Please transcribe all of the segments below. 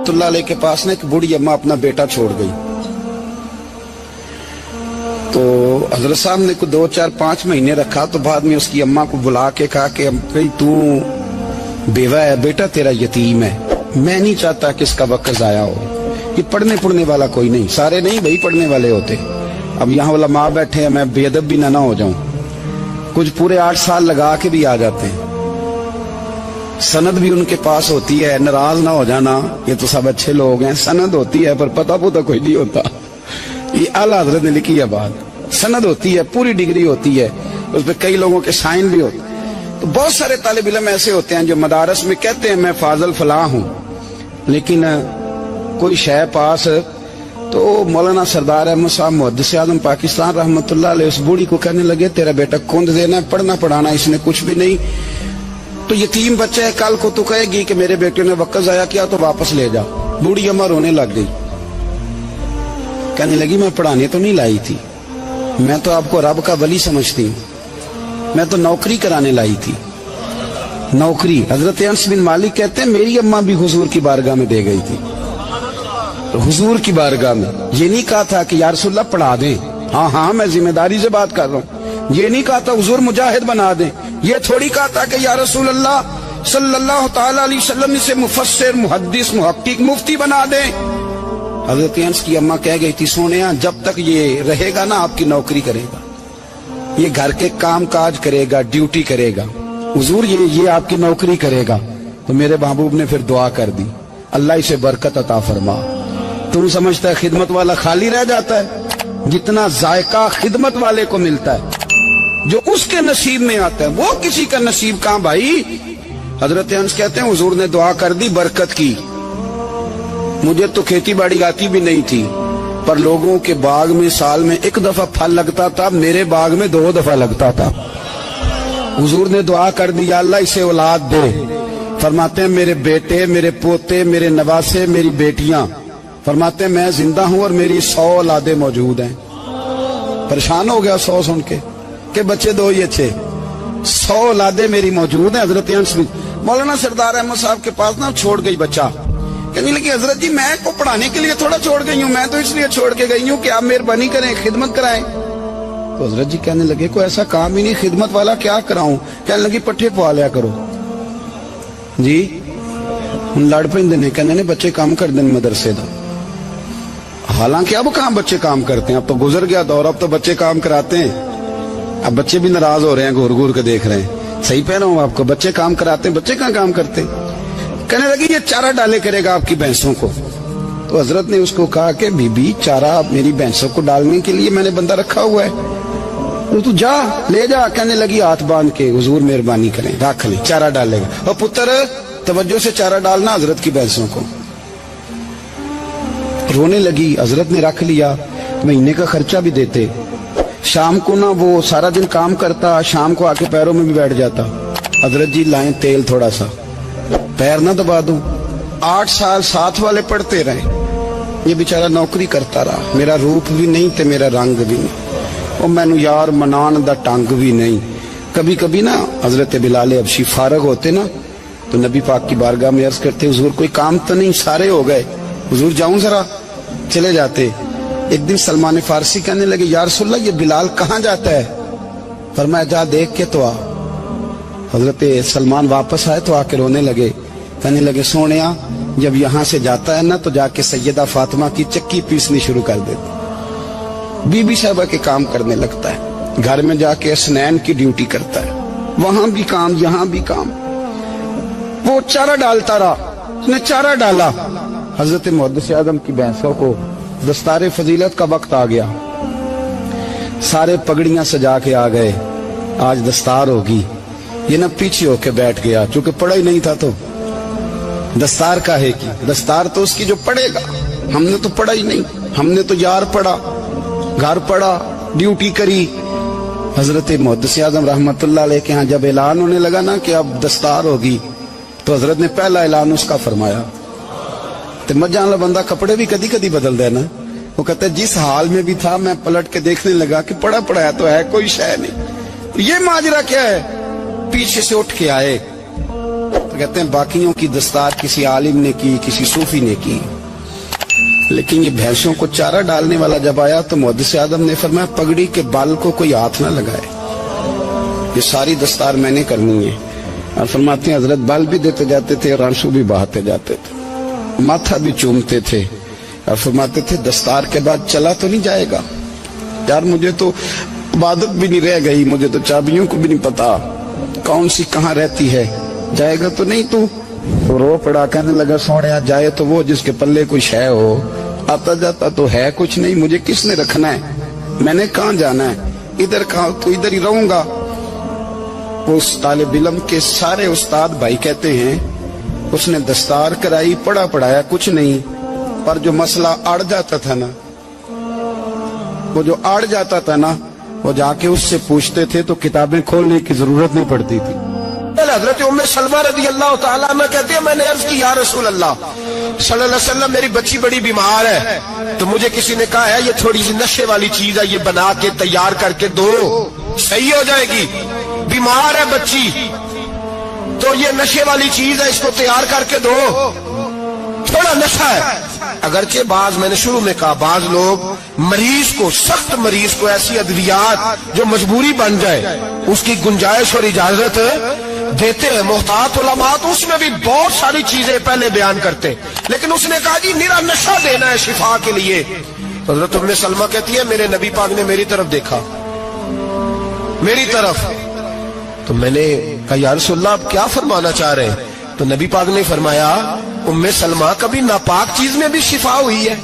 रहमतुल्लाह अलैह के पास ना एक बूढ़ी अम्मा अपना बेटा छोड़ गई। तो हजरत साहब ने को 2, 4, 5 महीने रखा। तो बाद में उसकी अम्मा को बुला के कहा कि भाई तू बेवा है, बेटा तेरा यतीम है, मैं नहीं चाहता कि इसका वक्त जाया हो। ये पढ़ने वाला कोई नहीं, सारे नहीं भाई पढ़ने वाले होते। अब यहाँ उलमा बैठे हैं, मैं बेअदब भी ना हो जाऊं। कुछ पूरे 8 साल लगा के भी आ जाते हैं, सनद भी उनके पास होती है, नाराज ना हो जाना, ये तो सब अच्छे लोग हैं। सनद होती है पर पता पुता कोई नहीं होता। ये आला हजरत ने लिखी है बात। सनद होती है, पूरी डिग्री होती है, उस पर कई लोगों के साइन भी होते हैं। तो बहुत सारे तालिब इल्म ऐसे होते हैं जो मदारस में कहते हैं मैं फाजल फलाह हूं, लेकिन कोई शय पास। तो मौलाना सरदार अहमद साहब मुहद्दिस आज़म पाकिस्तान रहमतुल्लाह अलैह उस बूढ़ी को कहने लगे तेरा बेटा कुंद देना है, पढ़ना पढ़ाना इसने कुछ भी नहीं, तो यतीम बच्चा है, कल को तो कहेगी कि मेरे बेटे ने वक्त जाया किया तो वापस ले जा। बूढ़ी अम्मा रोने लग गई, कहने लगी मैं पढ़ाने तो नहीं लाई थी, मैं तो आपको रब का वली समझती हूँ, मैं तो नौकरी कराने लाई थी। नौकरी हजरत अनस बिन मालिक कहते हैं मेरी अम्मा भी हुजूर की बारगाह में दे गई थी। हुजूर की बारगाह में ये नहीं कहा था कि या रसूलल्लाह पढ़ा दें, हाँ हाँ मैं जिम्मेदारी से बात कर रहा हूँ। ये नहीं कहा था हुजूर मुजाहिद बना दें, ये थोड़ी कहा था कि या रसूलल्लाह सल्लल्लाहु तआला अलैहि वसल्लम से मुफस्सिर, मुहद्दिस, मुहक्किक, मुफ्ती बना दें। हजरत अनस की अम्मा कह गई थी सोनिया जब तक ये रहेगा ना आपकी नौकरी करेगा, ये घर के काम काज करेगा, ड्यूटी करेगा, हुजूर ये आपकी नौकरी करेगा। तो मेरे महबूब ने फिर दुआ कर दी, अल्लाह इसे बरकत अता फरमा। तुम समझता है खिदमत वाला खाली रह जाता है? जितना जायका खिदमत वाले को मिलता है, जो उसके नसीब में आता है, वो किसी का नसीब कहां भाई। हजरत अनस कहते हैं हुजूर ने दुआ कर दी बरकत की। मुझे तो खेती बाड़ी आती भी नहीं थी, पर लोगों के बाग में साल में 1 दफा फल लगता था, मेरे बाग में 2 दफा लगता था। हुजूर ने दुआ कर दी अल्लाह इसे औलाद दे। फरमाते हैं मेरे बेटे, मेरे पोते, मेरे नवासे, मेरी बेटियां, फरमाते हैं मैं जिंदा हूं और मेरी 100 औलादे मौजूद हैं। परेशान हो गया 100 सुन के बच्चे 2 ही अच्छे, 100 औलादे मेरी मौजूद हैं। हजरत अनस मौलाना सरदार अहमद साहब के पास ना छोड़ गई बच्चा, कहने लगी हजरत जी मैं को पढ़ाने के लिए थोड़ा छोड़ गई हूँ, मैं तो इसलिए छोड़ के गई हूँ कि आप मेहरबानी करें, खिदमत कराएं। तो हजरत जी कहने लगे कोई ऐसा काम ही नहीं, खिदमत वाला क्या कराऊं। कहने लगी पट्ठे पवा लिया करो जी। हम लड़ पेंदे ने, कहने ने बच्चे काम कर दें मदरसे का। हालांकि अब कहाँ बच्चे काम करते हैं, अब तो गुजर गया दौर, अब तो बच्चे काम कराते हैं। अब बच्चे भी नाराज हो रहे हैं, घूर घूर के देख रहे हैं। सही कह रहा हूँ आपको, बच्चे काम कराते हैं, बच्चे कहाँ काम करते। कहने लगी ये चारा डाले करेगा आपकी भैंसों को। तो हजरत ने उसको कहा कि बीबी चारा मेरी भैंसों को डालने के लिए मैंने बंदा रखा हुआ है, तो तू जा ले जा। कहने लगी हाथ बांध के हुजूर मेहरबानी करें रख ले, चारा डालेगा। और पुत्र तवज्जो से चारा डालना हजरत की भैंसों को। रोने लगी, हजरत ने रख लिया, महीने का खर्चा भी देते। शाम को ना वो सारा दिन काम करता, शाम को आके पैरों में भी बैठ जाता। हजरत जी लाएं तेल थोड़ा सा, पैर ना दबा दूं। 8 साल साथ वाले पढ़ते रहे, ये बेचारा नौकरी करता रहा। मेरा रूप भी नहीं ते मेरा रंग भी नहीं, और मैनू यार मनान दा टंग भी नहीं। कभी कभी ना हजरत बिलाल हबशी फारग होते ना, तो नबी पाक की बारगाह में अर्ज करते हुजूर कोई काम तो नहीं, सारे हो गए, हुजूर जाऊं जरा, चले जाते। एक दिन सलमान फारसी कहने लगे या रसूलल्लाह ये बिलाल कहाँ जाता है। फरमाया जा देख के तो आ। हजरत सलमान वापस आए तो आके रोने लगे, कहने लगे सोनिया जब यहाँ से जाता है ना तो जाके सैयदा फातिमा की चक्की पीसनी शुरू कर देती, बीबी साहबा के काम करने लगता है, घर में जाके स्नैन की ड्यूटी करता है, वहां भी काम यहाँ भी काम। वो चारा डालता रहा, उसने चारा डाला। हजरत मुहद्दिस आज़म की भैंसों को दस्तारे फजीलत का वक्त आ गया, सारे पगड़ियां सजा के आ गए, आज दस्तार होगी। ये ना पीछे होके बैठ गया, चूंकि पढ़ा ही नहीं था तो दस्तार का है कि दस्तार तो उसकी जो पढ़ेगा, हमने तो पढ़ा ही नहीं, हमने तो यार पढ़ा, घर पढ़ा, ड्यूटी करी। हजरत मुहद्दिस आज़म रहमतुल्लाह अलैह के यहाँ जब ऐलान होने लगा ना कि अब दस्तार होगी, तो हजरत ने पहला ऐलान उसका फरमाया। तो मजा वाला बंदा कपड़े भी कदी कदी बदल देना। वो कहता है जिस हाल में भी था मैं पलट के देखने लगा कि पड़ा पड़ा तो है, कोई शय नहीं। तो ये माजरा क्या है, पीछे से उठ के आए तो कहते हैं बाकियों की दस्तार किसी आलिम ने की, किसी सूफी ने की, लेकिन ये भैंसों को चारा डालने वाला जब आया तो मुहद्दिस आदम ने फरमाया पगड़ी के बाल को कोई हाथ ना लगाए, ये सारी दस्तार मैंने करनी है। और फरमाते हैं हजरत बाल भी देते जाते थे और आंसू भी बहाते जाते थे, माथा भी चूमते थे और फरमाते थे दस्तार के बाद चला तो नहीं जाएगा यार, मुझे तो इबादत भी नहीं रह गई, मुझे तो चाबियों को भी नहीं पता कौन सी कहाँ रहती है, जाएगा तो नहीं तू? तो रो पड़ा, कहने लगा सोने जाए तो वो जिसके पल्ले कुछ है हो, आता जाता तो है कुछ नहीं, मुझे किसने रखना है, मैंने कहाँ जाना है, इधर कहाँ तो इधर ही रहूंगा। उस तालिब इल्म के सारे उस्ताद भाई कहते हैं उसने दस्तार कराई, पढ़ा पढ़ाया कुछ नहीं, पर जो मसला अड़ जाता था ना, वो जो अड़ जाता था ना, वो जाके उससे पूछते थे तो किताबें खोलने की जरूरत नहीं पड़ती थी। हजरत उम्मे सलमा रज़ी अल्लाह ताला अन्हा कहते हैं मैंने अर्ज की या रसूल अल्लाह सल्लल्लाहु अलैहि वसल्लम मेरी बच्ची बड़ी बीमार है, तो मुझे किसी ने कहा है ये थोड़ी सी नशे वाली चीज है, ये बना के तैयार करके दो सही हो जाएगी, बीमार है बच्ची तो ये नशे वाली चीज है, इसको तैयार करके दो, थोड़ा नशा है। अगरचे बाज मैंने शुरू में कहा बाज लोग मरीज को, सख्त मरीज को ऐसी अद्वियात जो मजबूरी बन जाए उसकी गुंजाइश और इजाजत देते हैं, मोहतात उलमा तो उसमें भी बहुत सारी चीजें पहले बयान करते, लेकिन उसने कहा जी निरा नशा देना है शिफा के लिए। हज़रत उम्मे सलमा कहती है मेरे नबी पाक ने मेरी तरफ देखा, मेरी तरफ, तो मैंने कहा या रसूलल्लाह आप क्या फरमाना चाह रहे हैं? तो नबी पाक ने फरमाया उम्मे सलमा कभी नापाक चीज में भी शिफा हुई है,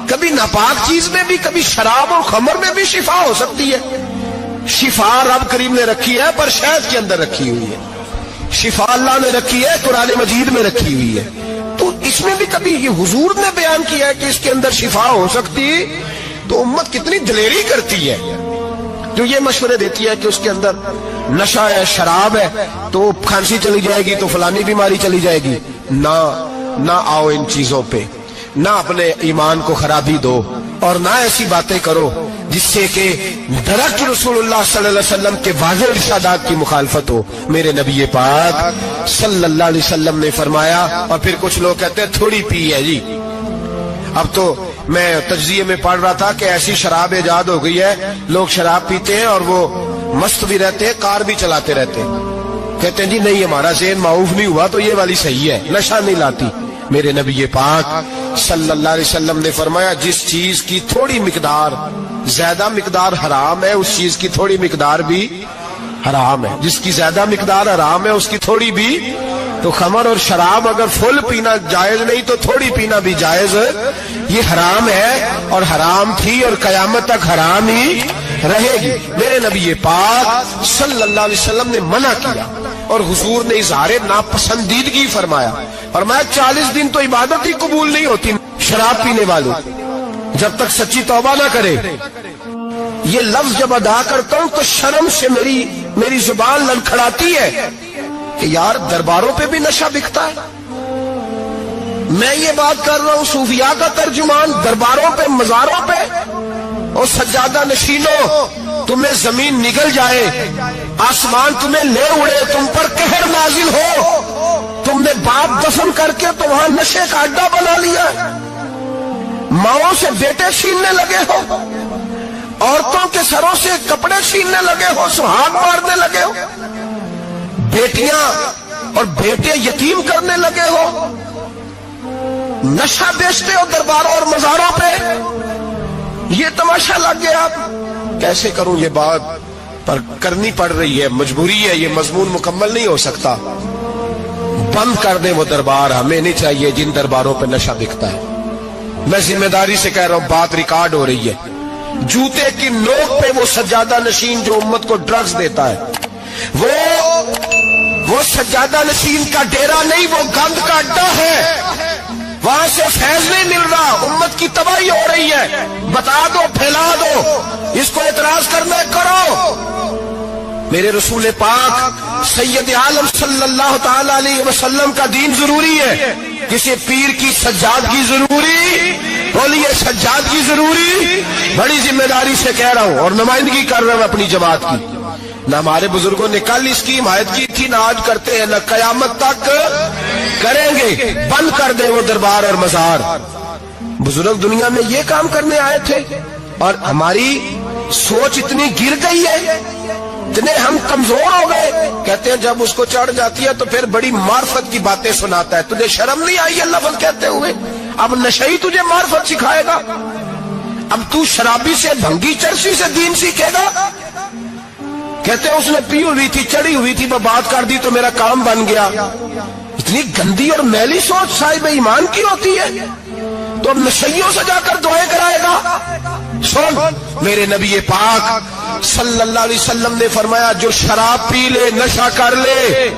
कभी नापाक चीज में भी, कभी शराब और खमर में भी शिफा हो सकती है। शिफा रब करीम ने रखी है पर शहद के अंदर रखी हुई है, शिफा अल्लाह ने रखी है कुरान मजीद में रखी हुई है, तो इसमें भी कभी ये हुजूर ने बयान किया है कि इसके अंदर शिफा हो सकती, तो उम्मत कितनी दिलेरी करती है जो ये मशवरे देती है कि उसके अंदर नशा है, शराब है, तो खांसी चली जाएगी तो फलानी बीमारी चली जाएगी। ना आओ इन चीजों पे, ना अपने ईमान को खराबी दो और ना ऐसी बातें करो जिससे कि दरअस्त रसूलुल्लाह सल्लल्लाहु अलैहि वसल्लम के वाज़ेह इरशादात की मुखालफत हो। मेरे नबी पाक सल्लल्लाहु अलैहि वसल्लम ने फरमाया, और फिर कुछ लोग कहते हैं थोड़ी पी है जी। अब तो मैं तज्जिये में पढ़ रहा था कि ऐसी शराब इजाद हो गई है, लोग शराब पीते हैं और वो मस्त भी रहते हैं, कार भी चलाते रहते हैं, कहते हैं जी नहीं हमारा ज़हन माऊफ नहीं हुआ तो ये वाली सही है, नशा नहीं लाती। मेरे नबी पाक सल्लल्लाहु अलैहि वसल्लम ने फरमाया जिस चीज की थोड़ी मिकदार, ज्यादा मिकदार हराम है उस चीज की थोड़ी मिकदार भी हराम है, जिसकी ज्यादा मिकदार हराम है उसकी थोड़ी भी। तो खमर और शराब अगर फुल पीना जायज नहीं तो थोड़ी पीना भी जायज, ये हराम है और हराम थी और कयामत तक हराम ही रहेगी। मेरे नबी पाक सल्लल्लाहु अलैहि वसल्लम ने मना किया और हुजूर ने इज़हारे नापसंदीदगी फरमाया, और मैं 40 दिन तो इबादत ही कबूल नहीं होती शराब पीने वालों जब तक सच्ची तौबा ना करे। ये लफ्ज जब अदा करता हूं तो शर्म से मेरी जुबान लड़खड़ाती है कि यार दरबारों पे भी नशा बिकता है। मैं ये बात कर रहा हूं सूफिया का तर्जुमान, दरबारों पे, मजारों पे, और सज्जादा नशीनों तुम्हें जमीन निगल जाए, आसमान तुम्हें ले उड़े, तुम पर कहर नाजिल हो, तुमने बाप दफन करके तो वहां नशे का अड्डा बना लिया, माओ से बेटे छीनने लगे हो, औरतों के सरों से कपड़े छीनने लगे हो, सुहाग मारने लगे हो, बेटियां और बेटे यतीम करने लगे हो, नशा बेचते हो दरबारों और मजारों पे, ये तमाशा लग गया। कैसे करूं ये बात, पर करनी पड़ रही है, मजबूरी है, ये मजमून मुकम्मल नहीं हो सकता। बंद कर दे वो दरबार, हमें नहीं चाहिए जिन दरबारों पे नशा बिकता है। मैं जिम्मेदारी से कह रहा हूं, बात रिकॉर्ड हो रही है। जूते की नोक पे वो सज्जादा नशीन जो उम्मत को ड्रग्स देता है, वो सज्जादा नशीन का डेरा नहीं, वो गंद का अड्डा है, वहां से फैज नहीं मिल रहा, उम्मत की तबाही हो रही है। बता दो, फैला दो, इसको एतराज करना है, करो। मेरे रसूल पाक सैयद आलम सल्लल्लाहु ताला अलैहि वसल्लम का दीन जरूरी है, किसी पीर की सज्जादगी जरूरी, बोलिए सज्जादगी जरूरी। बड़ी जिम्मेदारी से कह रहा हूं और नुमाइंदगी कर रहा हूं अपनी जमात की। نہ ہمارے بزرگوں نے کل اس کی حمایت کی تھی، نہ آج کرتے ہیں، نہ قیامت تک کریں گے۔ بند کر دیں وہ دربار اور مزار۔ بزرگ دنیا میں یہ کام کرنے آئے تھے، اور ہماری سوچ اتنی گر گئی ہے، اتنے ہم کمزور ہو گئے۔ کہتے ہیں جب اس کو چڑھ جاتی ہے تو پھر بڑی معرفت کی باتیں سناتا ہے۔ تجھے شرم نہیں آئی یہ لفظ کہتے ہوئے؟ اب نشئی تجھے معرفت سکھائے گا؟ اب تو شرابی سے، بھنگی چرسی سے دین سیکھے گا؟ کہتے ہیں اس نے پی ہوئی تھی، چڑھی ہوئی تھی، میں بات کر دی تو میرا کام بن گیا۔ اتنی گندی اور میلی سوچ صاحب ایمان کی ہوتی ہے، تو اب نشیوں سے جا کر دعائیں کرائے گا؟ سن، میرے نبی پاک صلی اللہ علیہ وسلم نے فرمایا جو شراب پی لے، نشہ کر لے،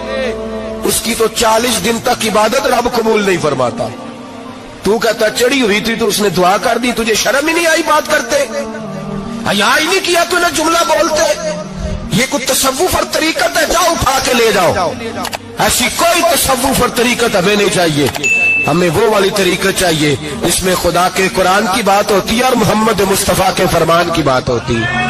اس کی تو 40 دن تک عبادت رب قبول نہیں فرماتا۔ تو کہتا چڑھی ہوئی تھی تو اس نے دعا کر دی، تجھے شرم ہی نہیں آئی بات کرتے؟ حیا ہی نہیں کیا تو نہ جملہ بولتے؟ یہ کوئی تصوف اور طریقت ہے؟ جاؤ اٹھا کے لے جاؤ۔ ایسی کوئی تصوف اور طریقت ہمیں نہیں چاہیے، ہمیں وہ والی طریقت چاہیے جس میں خدا کے قرآن کی بات ہوتی ہے اور محمد مصطفیٰ کے فرمان کی بات ہوتی ہے۔